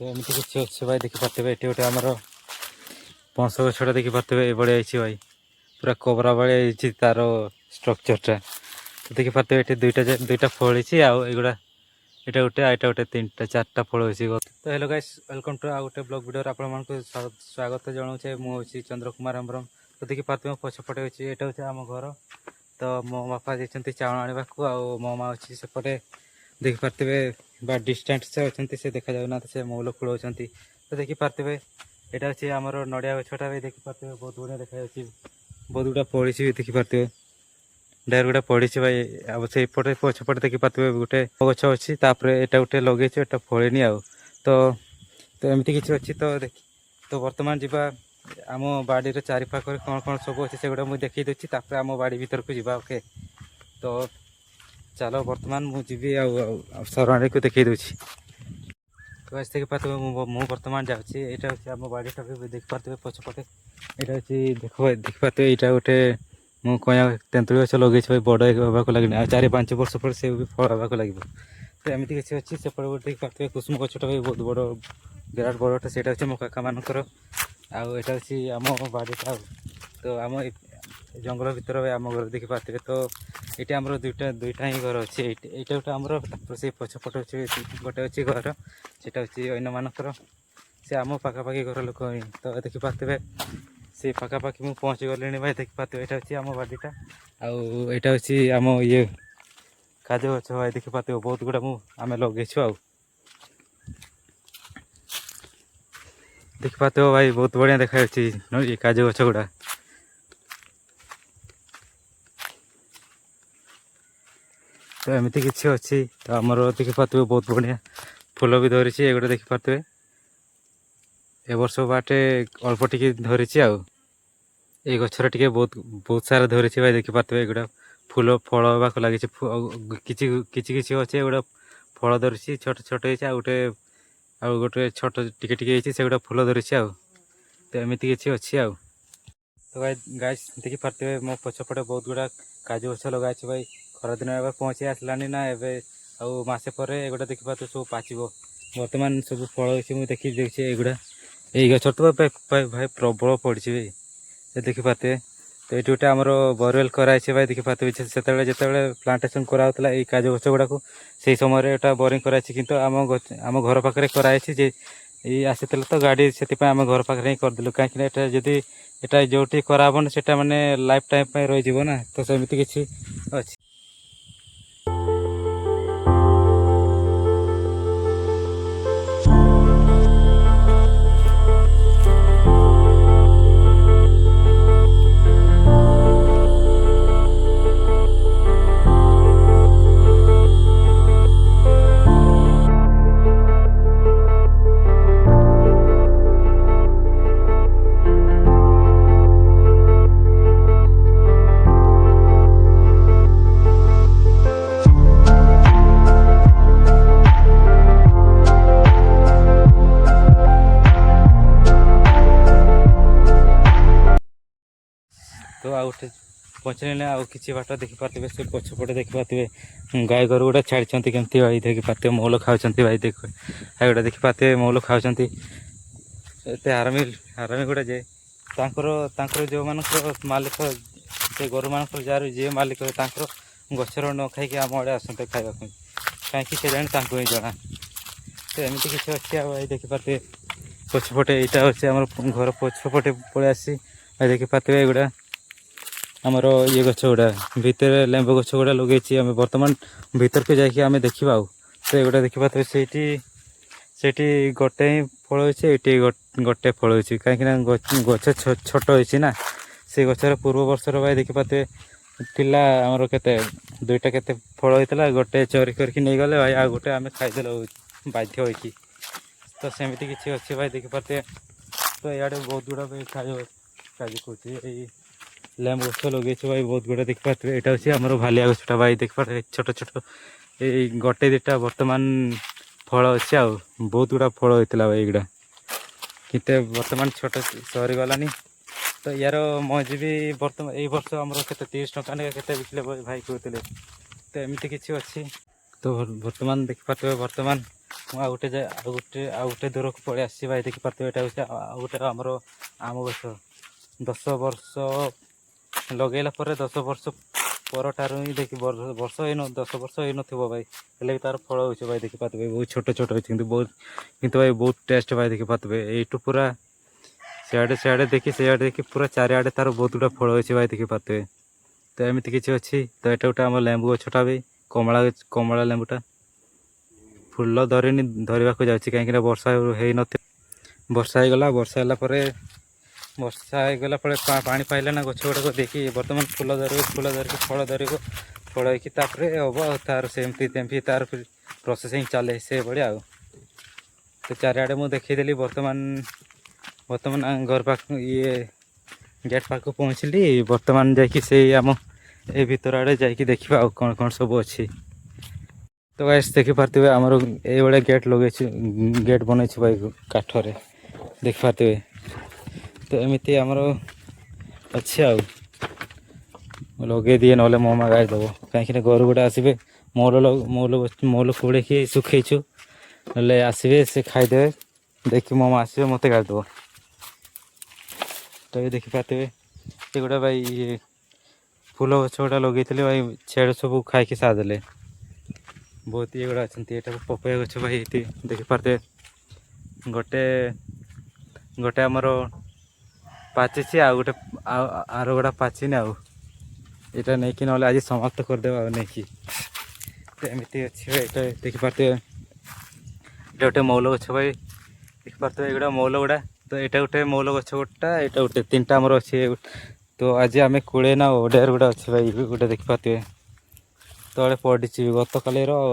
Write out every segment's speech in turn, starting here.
तो एमती किसी अच्छे भाई देखिपे ये गोटे आमर पणस गछटा देखिपे बड़े भाई पूरा कोबरा भाई तार स्ट्रक्चरटा तो देखिपे ये दुईटा फड़ी आउगुड़ा यहाँ गोटे आईटा गोटे 3टा 4टा फल अच्छी। तो हेलो गाइस वेलकम टू आ गोटे ब्लॉग वीडियो आपको स्वागत जनाऊे मुझे चंद्र कुमार हेम्ब्रम। तो देखिपे पछपटे अच्छी यहाँ हूँ आम घर। तो मो बापा जाती चाउल आने को मो माँ अच्छी सेपटे देखिपे बा डिस्टेंट से अच्छा से देखा जाऊना से मौल खोल। तो देखिपे यहाँ अच्छी आमर नड़िया गछटा भी देखिपे बहुत बढ़िया देखा बहुत गुड़ा पड़ी देखिपे ढेर गुड़ा पड़ी भाई अब से पछपटे देखिपे गोटे गछ अच्छी यहाँ गोटे लगे फलनी तो तो एमती किसी अच्छी। तो बर्तमान जी आम बाड़ी चारिपाख कौन कौन सब अच्छे से मुझे देखी दूसरी आम बाड़ी भीतर को जा। ओके तो चलो बर्तमान मुझे सराउंडिंग को देखी दूसरी। तो आज देखिपे मुझे बर्तमान जाऊँगी यहाँ हूँ आम बाड़ीटा भी देखिपे पछपटे यहाँ हूँ देखिपे यहाँ गोटे मु कह तेंतुड़ी गछ लगे भाई बड़ हाँ लगे 4-5 वर्ष पर से भी फल हाँ लगे। तो एमती किसी अच्छी सेपटे देखिपे कुसुम गछटा भी बहुत बड़ विराट बड़टा से हूँ मो काका मानकर आउ यहाँ हूँ आम बाड़ीटा। तो आम जंगल भितर आम घर देखिपे तो ये आम दुईटा ही घर अच्छे यहाँ गोटे आमर से पछपटे अच्छे गोटे अच्छी घर से हूँ अन्न मानकर से आम पाखापाखि घर लोक। तो देखिपे से पाखापाखि मुझे पहुँची गली भाई देखिपे यहाँ हूँ आम बाड़ीटा आउ यहाँ हूँ आम ये काजू गछ भाई देखिपे बहुत गुड़ा आम लगे आ देखिपे भाई बहुत बढ़िया देखा ये काजू गछ गुड़ा। तो एमती किसी अच्छी तो आमर देखिपे बहुत बढ़िया फूल भी धरी ये गोटे देखिपे ए वर्ष बाटे अल्प टिके धरी आउ ये गचर टे बहुत बहुत सारा धरी भाई देखिपे एगुड़ा फूल फल हाँ लगे किसी अच्छे एगुड़ा फल धरी छोट छोट गोटे आउ गोटे छोट टिके से गुड़ा फूल धरी आउ। तो एमती किसी अच्छी आउ। तो गाइस देखिपे मो पछपटे बहुत गुड़ा काजू गछ लगा भाई खरा दिन ए पहुँची आसलानी ना ए मसे पर एगुड़ा देखिपे सब पाचब बर्तमान सब फल अच्छे मुझे देखी देखी एगुड़ा ये गछ तो भाई प्रबल पड़ी भाई देखिपे। तो ये गोटे आमर बोरवेल कराई भाई देखिपे से जो प्लांटेसन कराला ये काजू गछ गुड़ा से समय एटा बोरिंग कराई कि आम घर पाखे कराई ये आसी तो गाड़ी से आम घर पाखे ही करदेलु कहीं जदि एटा जो कराबन से माने लाइफ टाइम रही ना। तो सेमती किसी अच्छी। तो आउटे पहुँचने आउ कि बाट देखिपे से पछपटे देखिपे गाय गोरु गुड़ा छाड़ी केमती भाई देखिपे मौल खाऊँ भाई देख गुड़ा देखिपे मौल खाऊँ आरामी गुड़ा जे जो मान मालिक से गोरु मान जार जी मालिक गचर न खाई आम आड़े आसते खावा कहीं से जाने ही जना। तो एमती किसी अच्छी भाई देखिपे पछपटे यहाँ अच्छे आम घर पछपटे पलि आसी भाई देखिपे गुड़ा आमर ये गछ गुड़ा भितर लेंबू गछ गुड़ा लगे बर्तमान भीतर को जाकि आम देखा आउ। तो ये देखिपे से गोटे ही फल अच्छे ये गोटे फल अच्छे कहीं गछ छोट अच्छी ना से गचर पूर्व वर्ष भाई देखिपे पिला आमर के दुईटा के फल होता गोटे चोरी करके नहीं गले भाई आ गोटे आम खाईदेल बाध्य हो। तो सेमती किसी अच्छे भाई देखिपे। तो इे बहुत गुड़ा काजू कहे लेम्ब गछ लगे भाई बहुत गुड़ा देखिपे यहाँ हूँ आमर भालिया गछटा भाई देखिपे छोट छोट ये गोटे दुटा बर्तमान फल अच्छे आउ बहुत गुड़ा फल होता भाई युवा कि बर्तमान छोट सरी गलानी। तो यार मझी भी बर्तमान ये वर्ष आमर के 30 टका के बिकले भाई कहते। तो एमती किसी अच्छी। तो बर्तमान देखिपे बर्तमान ମୁଁ ଆଉ ଗୋଟେ ଦୂରକୁ ପଳେଇ ଆସିଛି ଭାଇ ଦେଖିପାରୁଥିବେ। ଏଇଟା ହେଉଛି ଆଉ ଗୋଟେ ଆମର ଆମ୍ବ ଗଛ। 10 ବର୍ଷ ଲଗେଇଲା ପରେ 10 ବର୍ଷ ପରଠାରୁ ହିଁ ବର୍ଷ 10 ବର୍ଷ ହେଇନଥିବ ଭାଇ, ହେଲେ ବି ତାର ଫଳ ହେଉଛି ଭାଇ ଦେଖିପାରୁଥିବେ। ବହୁତ ଛୋଟ ଛୋଟ ହେଉଛି କିନ୍ତୁ ଭାଇ ବହୁତ ଟେଷ୍ଟ ଭାଇ ଦେଖିପାରୁଥିବେ। ଏଇଠୁ ପୁରା ସିଆଡ଼େ ଦେଖି ପୁରା ଚାରିଆଡ଼େ ତାର ବହୁତ ଗୁଡ଼ା ଫଳ ହେଉଛି ଭାଇ ଦେଖିପାରୁଥିବେ। ତ ଏମିତି କିଛି ଅଛି। ତ ଏଇଟା ଗୋଟେ ଆମର ଲେମ୍ବୁ ଗଛଟା ବି କମଳା ଲେମ୍ବୁଟା ଫୁଲ ଧରିବାକୁ ଯାଉଛି, କାହିଁକିନା ବର୍ଷା ହେଇନଥିବ। ବର୍ଷା ହେଲା ପରେ ପାଣି ପାଇଲା ନା ଗଛ ଗୁଡ଼ାକ ଦେଖି ବର୍ତ୍ତମାନ ଫୁଲ ଧରିକି ଫଳ ଧରିବ, ଫଳ ହେଇକି ତାପରେ ହେବ ଆଉ ତାର ସେମିତି ତାର ପ୍ରୋସେସିଂ ଚାଲେ ସେଭଳିଆ ଆଉ। ତ ଚାରିଆଡ଼େ ମୁଁ ଦେଖେଇଦେଲି। ବର୍ତ୍ତମାନ ଘର ପାଖ ଗେଟ୍ ପାଖକୁ ପହଞ୍ଚିଲି। ବର୍ତ୍ତମାନ ଯାଇକି ସେଇ ଆମ ଏ ଭିତର ଆଡ଼େ ଯାଇକି ଦେଖିବା ଆଉ କ'ଣ କ'ଣ ସବୁ ଅଛି। ତ ଗାଇସ୍ ଦେଖିପାରୁଥିବେ ଆମର ଏଇଭଳିଆ ଗେଟ୍ ବନେଇଛୁ ଭାଇ କାଠରେ ଦେଖିପାରୁଥିବେ। ତ ଏମିତି ଆମର ଅଛି ଆଉ। ଲଗେଇ ଦିଏ ନହେଲେ ମୋ ମା ଗାଳି ଦବ, କାହିଁକିନା ଗୋରୁ ଗୁଡ଼ା ଆସିବେ। ମହୁଲ କୁଡ଼େଇକି ଶୁଖେଇଛୁ, ନହେଲେ ଆସିବେ ସେ ଖାଇଦେବେ। ଦେଖି ମୋ ମା ଆସିବେ ମୋତେ ଗାଳି ଦବ। ତ ବି ଦେଖିପାରୁଥିବେ ଏଗୁଡ଼ା ଭାଇ ଫୁଲ ଗଛ ଗୁଡ଼ା ଲଗେଇଥିଲେ ଭାଇ, ଛେଳି ସବୁ ଖାଇକି ସାରିଦେଲେ। ବହୁତ ଇଏଗୁଡ଼ା ଅଛନ୍ତି। ଏଇଟା ପପେୟା ଗଛ ଭାଇ ଏଇଠି ଦେଖିପାରୁଥିବେ। ଗୋଟେ ଆମର ପାଚିଛି, ଆଉ ଗୋଟେ ଆର ଗୁଡ଼ା ପାଚିନି ଆଉ। ଏଇଟା ନେଇକି ନହେଲେ ଆଜି ସମାପ୍ତ କରିଦେବା ଆଉ ନେଇକି। ତ ଏମିତି ଅଛି ଭାଇ। ଏଇଟା ଦେଖିପାରୁଥିବେ। ଏଇଟା ଗୋଟେ ମହୁଲ ଗଛ ଭାଇ ଦେଖିପାରୁଥିବେ। ଏଇଗୁଡ଼ା ମହୁଲ ଗୁଡ଼ା। ତ ଏଇଟା ଗୋଟେ ମହୁଲ ଗଛ ଏଇଟା ଗୋଟେ ତିନିଟା ଆମର ଅଛି। ତ ଆଜି ଆମେ 20 ନା 1.5 ଗୁଡ଼ା ଅଛି ଭାଇ ଗୋଟେ ଦେଖିପାରୁଥିବେ। ତଳେ ପଡ଼ିଛି ଗତକାଲିର ଆଉ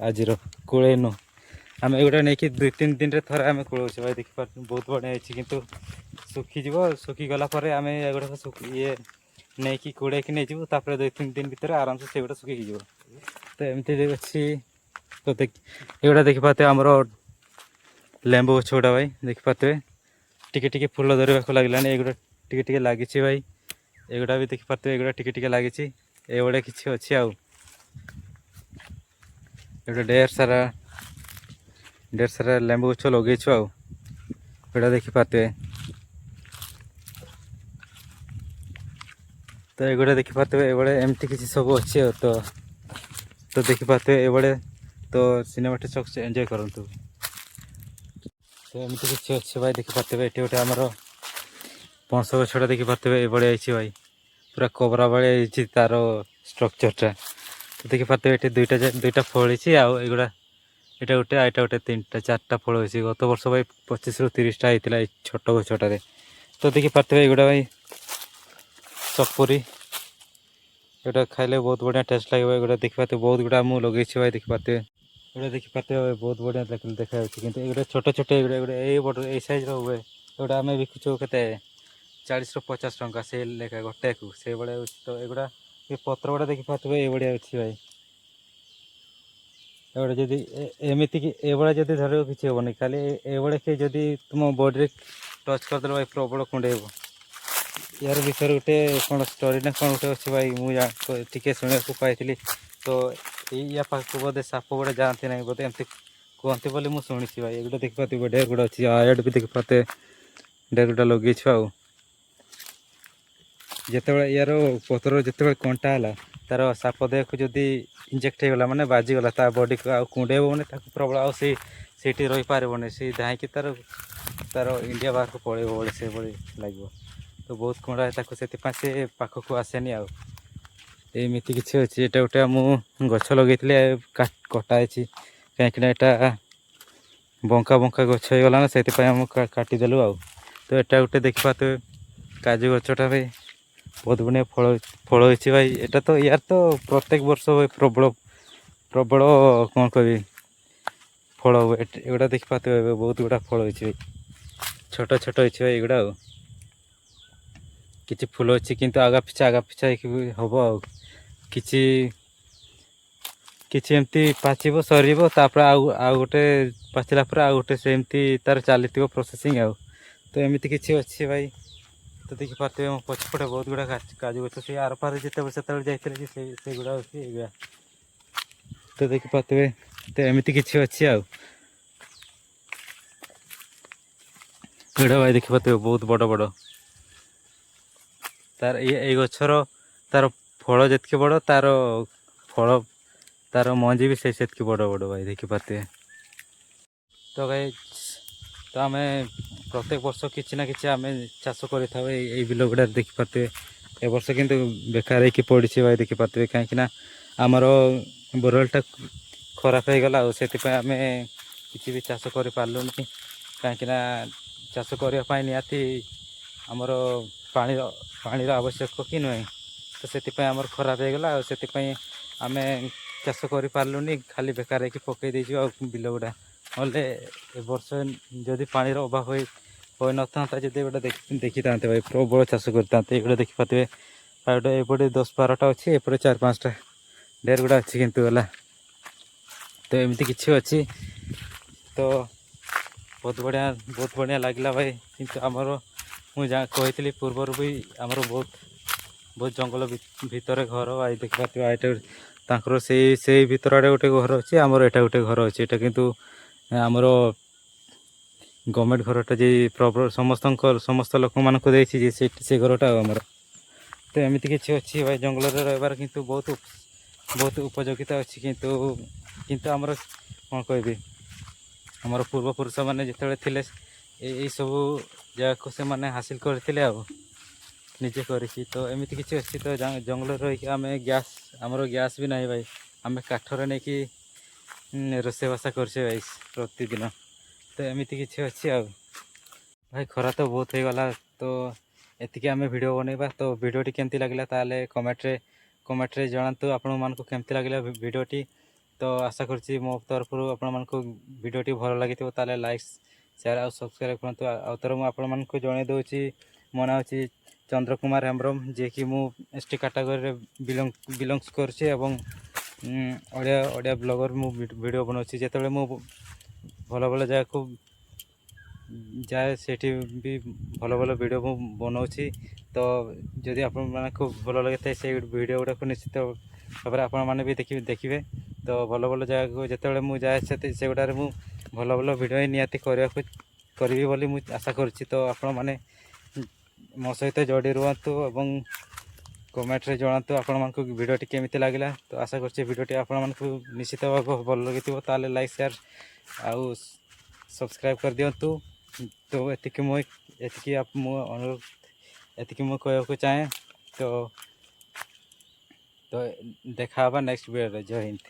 ଆଜିର 20 ନୁ। ଆମେ ଏଗୁଡ଼ା ନେଇକି 2-3 ଦିନରେ ଥରେ ଆମେ କୁଳଉଛୁ ଭାଇ ଦେଖିପାରୁଛୁ। ବହୁତ ବଢ଼ିଆ ହେଇଛି, କିନ୍ତୁ ଶୁଖିଗଲା ପରେ ଆମେ ଏଗୁଡ଼ାକ ନେଇକି କୁଡ଼େଇକି ନେଇଯିବୁ। ତାପରେ 2-3 ଦିନ ଭିତରେ ଆରାମସେ ସେଗୁଡ଼ା ଶୁଖିକି ଯିବ। ତ ଏମିତି ଅଛି। ତ ଏଗୁଡ଼ା ଦେଖିପାରୁଥିବେ ଆମର ଲେମ୍ବୁ ଗଛ ଗୁଡ଼ା ଭାଇ ଦେଖିପାରୁଥିବେ। ଟିକେ ଫୁଲ ଧରିବାକୁ ଲାଗିଲାଣି। ଏଗୁଡ଼ା ଟିକେ ଲାଗିଛି ଭାଇ। ଏଗୁଡ଼ା ବି ଦେଖିପାରୁଥିବେ। ଏଗୁଡ଼ା ଟିକେ ଲାଗିଛି। ଏଇଭଳିଆ କିଛି ଅଛି ଆଉ। ଏଗୁଡ଼ା ଢେର ସାରା ଲେମ୍ବୁ ଗଛ ଲଗେଇଛୁ ଆଉ। ଏଗୁଡ଼ା ଦେଖିପାରୁଥିବେ। ତ ଏଗୁଡ଼ା ଦେଖିପାରୁଥିବେ। ଏଇଭଳିଆ ଏମିତି କିଛି ସବୁ ଅଛି ଆଉ। ତ ଦେଖିପାରୁଥିବେ ଏଇଭଳିଆ। ତ ସିନେମାଟିକ୍ ଏନ୍ଜୟ କରନ୍ତୁ। ତ ଏମିତି କିଛି ଅଛି ଭାଇ ଦେଖିପାରୁଥିବେ। ଏଠି ଗୋଟେ ଆମର ପଣସ ଗଛଟା ଦେଖିପାରୁଥିବେ। ଏଇଭଳିଆ ହେଇଛି ଭାଇ, ପୁରା କୋବରା ଭଳିଆ ହେଇଛି ତାର ଷ୍ଟ୍ରକ୍ଚରଟା। ଦେଖିପାରୁଥିବେ ଏଠି ଦୁଇଟା ଫଳିଛି। ଆଉ ଏଇଟା ଗୋଟେ 3ଟା 4ଟା ଫଳ ହେଇଛି। ଗତ ବର୍ଷ ଭାଇ 25ରୁ 30ଟା ହେଇଥିଲା ଏଇ ଛୋଟ ଗଛଟାରେ। ତ ଦେଖିପାରୁଥିବେ ଏଇଗୁଡ଼ା ଭାଇ ସପୁରୀ। ଏଗୁଡ଼ା ଖାଇଲେ ବହୁତ ବଢ଼ିଆ ଟେଷ୍ଟ ଲାଗିବ। ଏଗୁଡ଼ା ଦେଖିପାରୁଥିବେ ବହୁତ ଗୁଡ଼ା ମୁଁ ଲଗେଇଛି ଭାଇ ଦେଖିପାରୁଥିବେ। ଏଗୁଡ଼ା ଦେଖିପାରୁଥିବେ ବହୁତ ବଢ଼ିଆ ଦେଖାଯାଉଛି। କିନ୍ତୁ ଏଗୁଡ଼ା ଛୋଟ ଏଗୁଡ଼ା ଏଇ ସାଇଜ୍ର ହୁଏ। ଏଗୁଡ଼ା ଆମେ ବିକୁଛୁ କେତେ 40ରୁ 50 ଟଙ୍କା ସେଇ ଲେଖା ଗୋଟେକୁ ସେଇଭଳିଆ। ତ ଏଗୁଡ଼ା ପତ୍ର ଗୁଡ଼ା ଦେଖିପାରୁଥିବେ ଏଇଭଳିଆ ଅଛି ଭାଇ। ଏଗୁଡ଼ା ଯଦି ଏଇଭଳିଆ ଯଦି ଧରିବ କିଛି ହେବନି। ଖାଲି ଏଇଭଳିଆ କି ଯଦି ତୁମ ବଡ଼ିରେ ଟଚ୍ କରିଦେଲେ ଭାଇ ପ୍ରବଳ କୁଣ୍ଡେଇବ। ୟାର ବିଷୟରେ ଗୋଟେ କ'ଣ ଷ୍ଟୋରି ନା କ'ଣ ଗୋଟେ ଅଛି ଭାଇ, ମୁଁ ଟିକେ ଶୁଣିବାକୁ ପାଇଥିଲି। ତ ୟା ପାଖକୁ ବୋଧେ ସାପ ଗୁଡ଼ା ଯାଆନ୍ତି ନାହିଁ ବୋଧେ, ଏମିତି କୁହନ୍ତି ବୋଲି ମୁଁ ଶୁଣିଛି ଭାଇ। ଏଗୁଡ଼ା ଦେଖିପାରୁଥିବେ ଢେର ଗୁଡ଼ା ଅଛି। ଆଡ଼ ବି ଦେଖିପାରୁଥିବେ ଢେର ଗୁଡ଼ା ଲଗେଇଛୁ ଆଉ। ଯେତେବେଳେ ୟାର ପତ୍ର ଯେତେବେଳେ କଣ୍ଟା ହେଲା, ତାର ସାପ ଦେହକୁ ଯଦି ଇଞ୍ଜେକ୍ଟ ହେଇଗଲା ମାନେ ବାଜିଗଲା ତା ବଡ଼ିକୁ, ଆଉ କୁଣ୍ଡେଇବ ମାନେ ତାକୁ ପ୍ରବଳ ଆଉ ସେଇଠି ରହିପାରିବନି। ସେ ଧାଇଁକି ତାର ଇଣ୍ଡିଆ ବାହାରକୁ ପଳେଇବ ଭଳି ସେଭଳି ଲାଗିବ। ତ ବହୁତ କୁଣ୍ଡାଏ ତାକୁ, ସେଥିପାଇଁ ସେ ପାଖକୁ ଆସେନି ଆଉ। ଏମିତି କିଛି ଅଛି। ଏଇଟା ଗୋଟେ ମୁଁ ଗଛ ଲଗେଇଥିଲି କଟା ହେଇଛି, କାହିଁକିନା ଏଇଟା ବଙ୍କା ଗଛ ହେଇଗଲା ନା, ସେଥିପାଇଁ ଆମେ କାଟିଦେଲୁ ଆଉ। ତ ଏଇଟା ଗୋଟେ ଦେଖିପାରୁଥିବେ କାଜୁ ଗଛଟା ଭାଇ ବହୁତ ବଢ଼ିଆ ଫଳ ହେଇଛି ଭାଇ। ଏଇଟା ତ ୟାର ତ ପ୍ରତ୍ୟେକ ବର୍ଷ ଭାଇ ପ୍ରବଳ କ'ଣ କହିବି ଫଳ ହୁଏ। ଏଗୁଡ଼ା ଦେଖିପାରୁଥିବେ ଏବେ ବହୁତ ଗୁଡ଼ା ଫଳ ହେଇଛି ଭାଇ। ଛୋଟ ହେଇଛି ଭାଇ ଏଗୁଡ଼ା ଆଉ। କିଛି ଫୁଲ ଅଛି, କିନ୍ତୁ ଆଗା ପିଛା ହେଇକି ହେବ ଆଉ। କିଛି ଏମିତି ପାଚିବ ସରିବ, ତାପରେ ଆଉ ଗୋଟେ ପାଚିଲା ପରେ ଆଉ ଗୋଟେ ସେମିତି ତାର ଚାଲିଥିବ ପ୍ରୋସେସିଂ ଆଉ। ତ ଏମିତି କିଛି ଅଛି ଭାଇ। ତ ଦେଖିପାରୁଥିବେ ମୋ ପଛପଟେ ବହୁତ ଗୁଡ଼ା କାଜୁ ଗଛ। ସେ ଆରପାରେ ସେତେବେଳେ ଯାଇଥିଲେ ସେଇଗୁଡ଼ା ଅଛି ଏଇଗୁଡ଼ା। ତ ଦେଖିପାରୁଥିବେ। ତ ଏମିତି କିଛି ଅଛି ଆଉ। ଏଇଟା ଭାଇ ଦେଖିପାରୁଥିବେ ବହୁତ ବଡ଼ ବଡ଼ ତାର ଏଇ ଗଛର ତାର ଫଳ ଯେତିକି ବଡ଼ ତାର ଫଳ ତାର ମଞ୍ଜି ବି ସେତିକି ବଡ଼ ବଡ଼ ଭାଇ ଦେଖିପାରୁଥିବେ। ତ ଭାଇ ତ ଆମେ ପ୍ରତ୍ୟେକ ବର୍ଷ କିଛି ନା କିଛି ଆମେ ଚାଷ କରିଥାଉ ଏଇ ବିଲ ଗୁଡ଼ାରେ ଦେଖିପାରୁଥିବେ। ଏ ବର୍ଷ କିନ୍ତୁ ବେକାର ହେଇକି ପଡ଼ିଛି ଭାଇ ଦେଖିପାରୁଥିବେ, କାହିଁକିନା ଆମର ବୋରୱେଲଟା ଖରାପ ହେଇଗଲା ଆଉ ସେଥିପାଇଁ ଆମେ କିଛି ବି ଚାଷ କରିପାରିଲୁନି। କାହିଁକିନା ଚାଷ କରିବା ପାଇଁ ନିହାତି ଆମର ପାଣିର ଆବଶ୍ୟକ କି ନୁହେଁ, ତ ସେଥିପାଇଁ ଆମର ଖରାପ ହେଇଗଲା ଆଉ ସେଥିପାଇଁ ଆମେ ଚାଷ କରିପାରିଲୁନି, ଖାଲି ବେକାର ହେଇକି ପକେଇ ଦେଇଛୁ ଆଉ ବିଲ ଗୁଡ଼ା। ନହେଲେ ଏ ବର୍ଷ ଯଦି ପାଣିର ଅଭାବ ହୋଇନଥାନ୍ତା, ଯଦି ଏଗୁଡ଼ା ଦେଖିଥାନ୍ତେ ଭାଇ ପ୍ରବଳ ଚାଷ କରିଥାନ୍ତେ। ଏଗୁଡ଼ା ଦେଖିପାରୁଥିବେ ଆଉ ଗୋଟେ ଏପଟେ 10-12ଟା ଅଛି, ଏପଟେ 4-5ଟା ଢେର ଗୁଡ଼ା ଅଛି କିନ୍ତୁ ହେଲା। ତ ଏମିତି କିଛି ଅଛି, ତ ବହୁତ ବଢ଼ିଆ ଲାଗିଲା ଭାଇ। କିନ୍ତୁ ଆମର ମୁଁ ଯାହା କହିଥିଲି ପୂର୍ବରୁ ବି ଆମର ବହୁତ ଜଙ୍ଗଲ ଭିତରେ ଘର ଭାଇ ଦେଖିପାରୁଥିବେ। ଏଇଟା ତାଙ୍କର ସେଇ ଭିତର ଆଡ଼େ ଗୋଟେ ଘର ଅଛି, ଆମର ଏଇଟା ଗୋଟେ ଘର ଅଛି। ଏଇଟା କିନ୍ତୁ ଆମର ଗଭର୍ଣ୍ଣମେଣ୍ଟ ଘରଟା ଯେ ସମସ୍ତ ଲୋକମାନଙ୍କୁ ଦେଇଛି ଯେ ସେ ଘରଟା ଆଉ ଆମର। ତ ଏମିତି କିଛି ଅଛି ଭାଇ, ଜଙ୍ଗଲରେ ରହିବାର କିନ୍ତୁ ବହୁତ ଉପଯୋଗିତା ଅଛି। କିନ୍ତୁ ଆମର କ'ଣ କହିବି, ଆମର ପୂର୍ବପୁରୁଷମାନେ ଯେତେବେଳେ ଥିଲେ ଏଇସବୁ ଜାଗାକୁ ସେମାନେ ହାସିଲ କରିଥିଲେ ଆଉ ନିଜେ କରିକି। ତ ଏମିତି କିଛି ଅଛି, ତ ଜଙ୍ଗଲରେ ରହିକି ଆମର ଗ୍ୟାସ୍ ବି ନାହିଁ ଭାଇ, ଆମେ କାଠରେ ନେଇକି ରୋଷେଇବାସ କରୁଛେ ଭାଇ ପ୍ରତିଦିନ। ତ ଏମିତି କିଛି ଅଛି ଆଉ ଭାଇ। ଖରା ତ ବହୁତ ହେଇଗଲା, ତ ଏତିକି ଆମେ ଭିଡ଼ିଓ ବନେଇବା। ତ ଭିଡ଼ିଓଟି କେମିତି ଲାଗିଲା ତାହେଲେ କମେଣ୍ଟରେ ଜଣାନ୍ତୁ ଆପଣମାନଙ୍କୁ କେମିତି ଲାଗିଲା ଭିଡ଼ିଓଟି। ତ ଆଶା କରୁଛି ମୋ ତରଫରୁ ଆପଣମାନଙ୍କୁ ଭିଡ଼ିଓଟି ଭଲ ଲାଗିଥିବ। ତାହେଲେ ଲାଇକ୍, ସେୟାର ଆଉ ସବସ୍କ୍ରାଇବ୍ କରନ୍ତୁ। ଆଉ ଥରେ ମୁଁ ଆପଣମାନଙ୍କୁ ଜଣାଇ ଦେଉଛି, ମୋ ନାଁ ହେଉଛି ଚନ୍ଦ୍ରକୁମାର ହେମ୍ବ୍ରମ, ଯିଏକି ମୁଁ ST କାଟାଗୋରୀରେ ବିଲଙ୍ଗସ୍ କରୁଛି ଏବଂ ଓଡ଼ିଆ ବ୍ଲଗର ମୁଁ ଭିଡ଼ିଓ ବନାଉଛି। ଯେତେବେଳେ ମୁଁ ଭଲ ଜାଗାକୁ ଯାଏ ସେଠି ବି ଭଲ ଭିଡ଼ିଓ ମୁଁ ବନାଉଛି। ତ ଯଦି ଆପଣମାନଙ୍କୁ ଭଲ ଲାଗିଥାଏ ସେଇ ଭିଡ଼ିଓ ଗୁଡ଼ାକୁ ନିଶ୍ଚିତ ଭାବରେ ଆପଣମାନେ ବି ଦେଖିବେ। ତ ଭଲ ଜାଗାକୁ ଯେତେବେଳେ ମୁଁ ଯାଏ ସେଗୁଡ଼ାରେ ମୁଁ ଭଲ ଭିଡ଼ିଓ ହିଁ ନିହାତି କରିବି ବୋଲି ମୁଁ ଆଶା କରୁଛି। ତ ଆପଣମାନେ ମୋ ସହିତ ଯୋଡ଼ି ରୁହନ୍ତୁ ଏବଂ କମେଣ୍ଟରେ ଜଣାନ୍ତୁ ଆପଣମାନଙ୍କୁ ଭିଡ଼ିଓଟି କେମିତି ଲାଗିଲା। ତ ଆଶା କରୁଛି ଭିଡ଼ିଓଟି ଆପଣମାନଙ୍କୁ ନିଶ୍ଚିତ ଭାବେ ଭଲ ଲାଗିଥିବ। ତାହେଲେ ଲାଇକ୍, ସେୟାର ଆଉ ସବସ୍କ୍ରାଇବ୍ କରିଦିଅନ୍ତୁ। ତ ଏତିକି ମୁଁ କହିବାକୁ ଚାହେଁ। ତ ଦେଖା ହେବା ନେକ୍ସଟ ଭିଡ଼ିଓରେ। ଜୟ ହିନ୍ଦ।